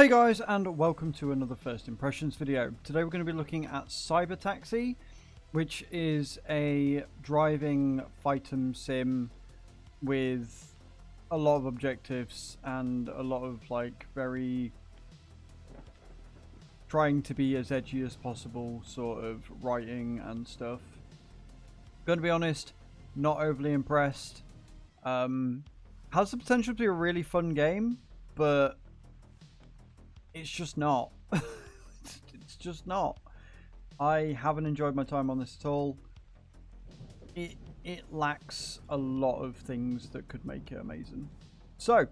Hey guys, and welcome to another First Impressions video. Today we're going to be looking at CyberTaxi, which is a driving fightem sim with a lot of objectives and a lot of very trying to be as edgy as possible sort of writing and stuff. Going to be honest, not overly impressed. Has the potential to be a really fun game, but it's just not. It's just not. I haven't enjoyed my time on this at all. It lacks a lot of things that could make it amazing. So,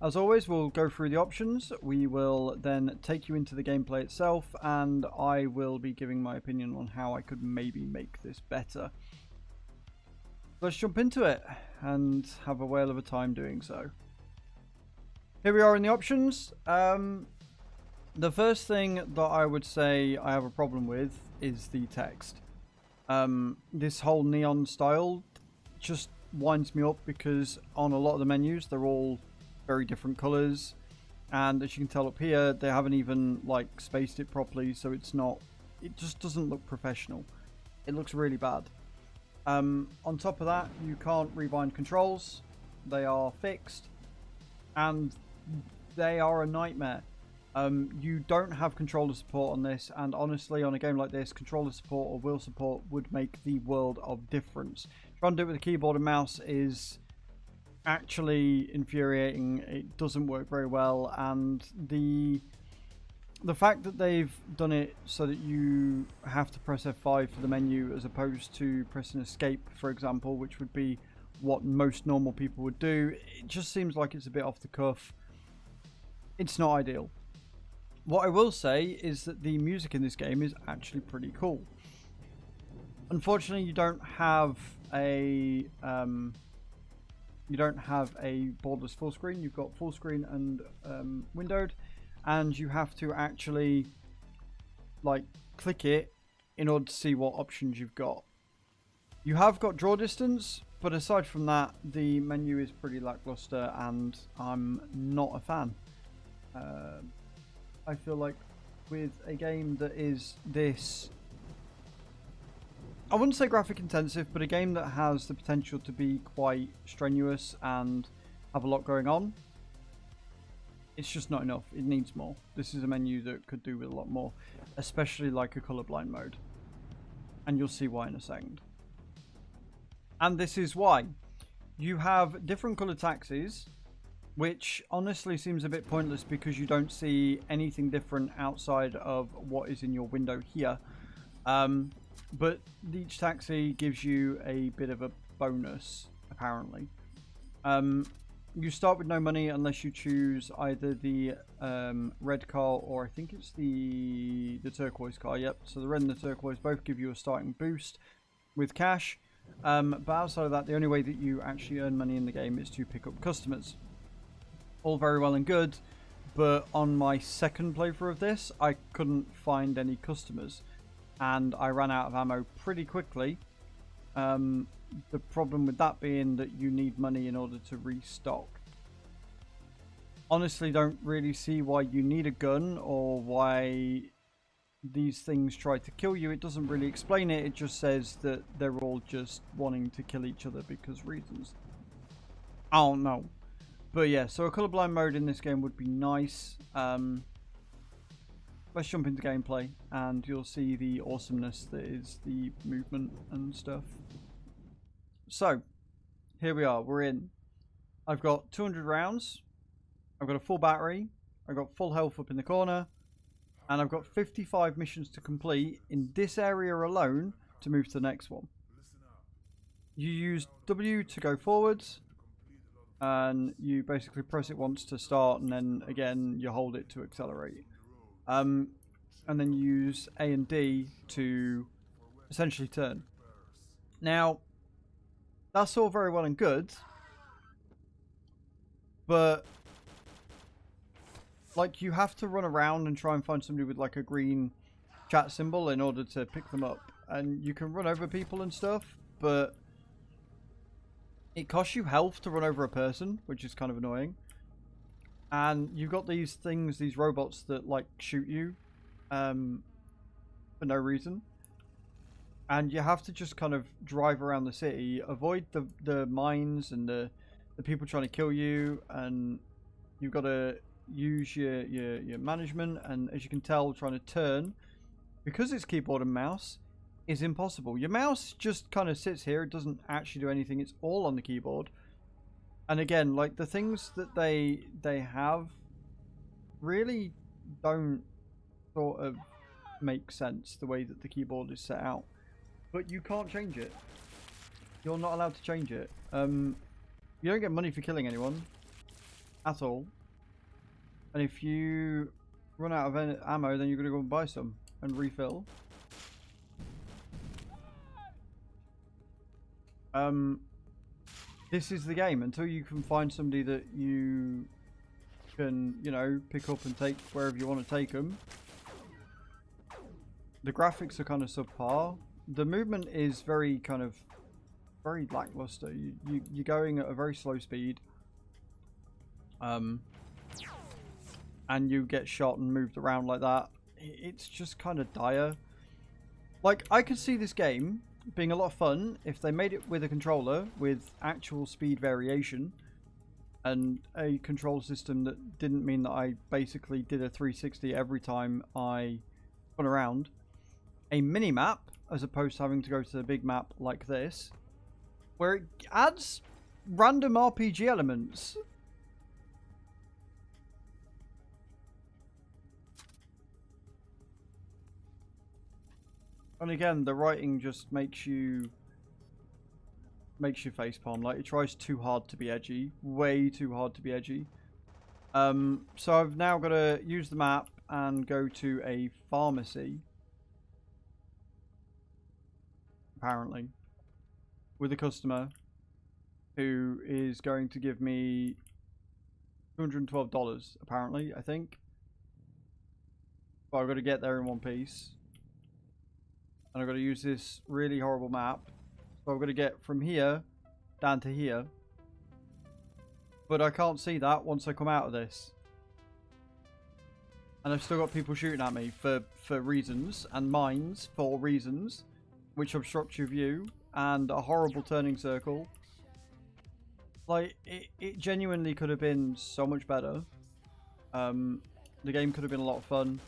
as always, we'll go through the options. We will then take you into the gameplay itself, and I will be giving my opinion on how I could maybe make this better. Let's jump into it and have a whale of a time doing so. Here we are in the options. The first thing that I would say I have a problem with is the text. This whole neon style just winds me up because on a lot of the menus they're all very different colours, and as you can tell up here they haven't even spaced it properly, so it just doesn't look professional. It looks really bad. On top of that, you can't rewind controls. They are fixed and they are a nightmare. You don't have controller support on this, and honestly on a game like this, controller support or wheel support would make the world of difference. Trying to do it with a keyboard and mouse is actually infuriating. It doesn't work very well, and the fact that they've done it so that you have to press F5 for the menu as opposed to pressing escape, for example, which would be what most normal people would do, it just seems like it's a bit off the cuff. It's not ideal. What I will say is that the music in this game is actually pretty cool. Unfortunately, you don't have a borderless full screen. You've got full screen and windowed, and you have to actually click it in order to see what options you've got. You have got draw distance, but aside from that, the menu is pretty lackluster, and I'm not a fan. I feel like with a game that is this, I wouldn't say graphic intensive, but a game that has the potential to be quite strenuous and have a lot going on, it's just not enough. It needs more. This is a menu that could do with a lot more, especially like a colorblind mode. And you'll see why in a second. And this is why. You have different color taxis, which honestly seems a bit pointless because you don't see anything different outside of what is in your window here. But each taxi gives you a bit of a bonus, apparently. You start with no money unless you choose either the red car or I think it's the turquoise car. Yep, so the red and the turquoise both give you a starting boost with cash. But outside of that, the only way that you actually earn money in the game is to pick up customers. All very well and good, but on my second playthrough of this, I couldn't find any customers, and I ran out of ammo pretty quickly. The problem with that being that you need money in order to restock. Honestly, don't really see why you need a gun or why these things try to kill you. It doesn't really explain it. It just says that they're all just wanting to kill each other because reasons. I don't know. But yeah, so a colorblind mode in this game would be nice. Let's jump into gameplay and you'll see the awesomeness that is the movement and stuff. So, here we are. We're in. I've got 200 rounds. I've got a full battery. I've got full health up in the corner. And I've got 55 missions to complete in this area alone to move to the next one. You use W to go forwards. And you basically press it once to start, and then again you hold it to accelerate. And then you use A and D to essentially turn. Now, that's all very well and good, but you have to run around and try and find somebody with a green chat symbol in order to pick them up. And you can run over people and stuff, but it costs you health to run over a person, which is kind of annoying. And you've got these things, these robots that like shoot you for no reason. And you have to just kind of drive around the city, avoid the mines and the people trying to kill you, and you've got to use your management. And as you can tell, trying to turn, because it's keyboard and mouse, is impossible. Your mouse just kind of sits here. It doesn't actually do anything. It's all on the keyboard. And again, like the things that they have really don't sort of make sense the way that the keyboard is set out. But you can't change it. You're not allowed to change it. You don't get money for killing anyone at all. And if you run out of ammo, then you're going to go and buy some and refill. This is the game. Until you can find somebody that you can, you know, pick up and take wherever you want to take them. The graphics are kind of subpar. The movement is very lackluster. You're going at a very slow speed. And you get shot and moved around like that. It's just kind of dire. Like, I could see this game being a lot of fun if they made it with a controller with actual speed variation and a control system that didn't mean that I basically did a 360 every time I run around. A mini-map, as opposed to having to go to the big map like this, where it adds random RPG elements. And again, the writing just makes you facepalm. Like, it tries too hard to be edgy. Way too hard to be edgy. So I've now got to use the map and go to a pharmacy. Apparently. With a customer who is going to give me $212, apparently, I think. But I've got to get there in one piece. And I've got to use this really horrible map. So I've got to get from here down to here. But I can't see that once I come out of this. And I've still got people shooting at me for reasons. And mines for reasons. Which obstruct your view. And a horrible turning circle. Like, it genuinely could have been so much better. The game could have been a lot of fun.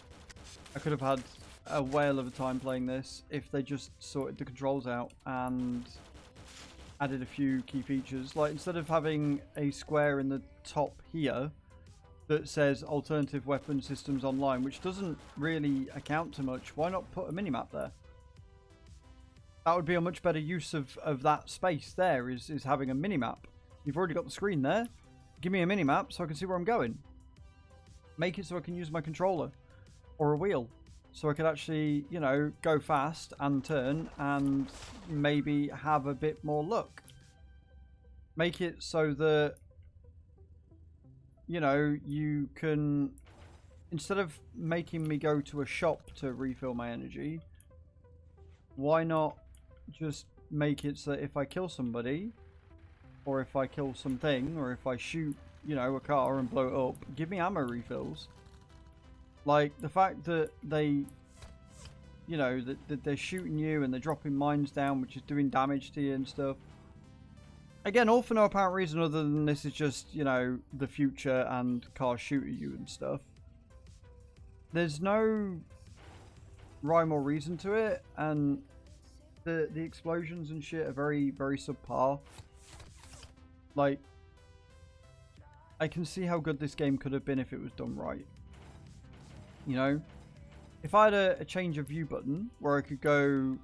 I could have had a whale of a time playing this if they just sorted the controls out and added a few key features. Like, instead of having a square in the top here that says alternative weapon systems online, which doesn't really account to much, why not put a minimap there? That would be a much better use of that space there, is having a minimap. You've already got the screen there. Give me a minimap so I can see where I'm going. Make it so I can use my controller or a wheel. So I could actually, you know, go fast and turn and maybe have a bit more luck. Make it so that, you know, you can, instead of making me go to a shop to refill my energy, why not just make it so that if I kill somebody, or if I kill something, or if I shoot, you know, a car and blow it up, give me ammo refills. Like, the fact that they, you know, that they're shooting you and they're dropping mines down, which is doing damage to you and stuff. Again, all for no apparent reason other than this is just, you know, the future and cars shoot at you and stuff. There's no rhyme or reason to it, and the explosions and shit are very, very subpar. Like, I can see how good this game could have been if it was done right. You know, if I had a change of view button where I could go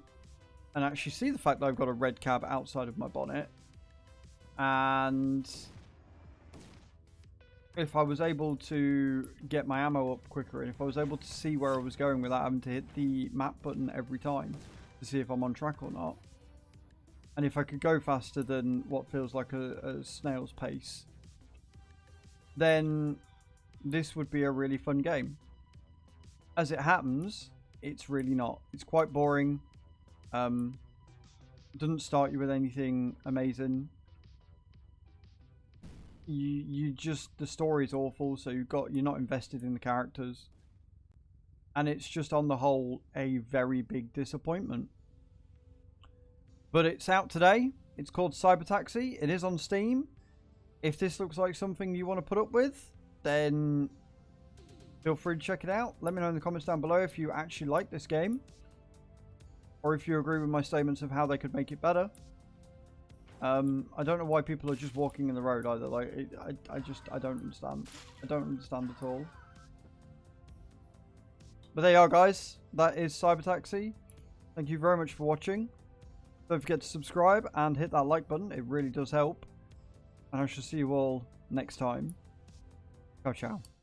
and actually see the fact that I've got a red cab outside of my bonnet, and if I was able to get my ammo up quicker, and if I was able to see where I was going without having to hit the map button every time to see if I'm on track or not, and if I could go faster than what feels like a snail's pace, then this would be a really fun game. As it happens, it's really not. It's quite boring. Doesn't start you with anything amazing. you just, the story's awful, so you're not invested in the characters, and it's just on the whole a very big disappointment. But it's out today. It's called CyberTaxi. It is on Steam. If this looks like something you want to put up with, then feel free to check it out. Let me know in the comments down below if you actually like this game, or if you agree with my statements of how they could make it better. I don't know why people are just walking in the road either. Like, I don't understand. I don't understand at all. But there you are, guys. That is CyberTaxi. Thank you very much for watching. Don't forget to subscribe and hit that like button. It really does help. And I shall see you all next time. Ciao, ciao.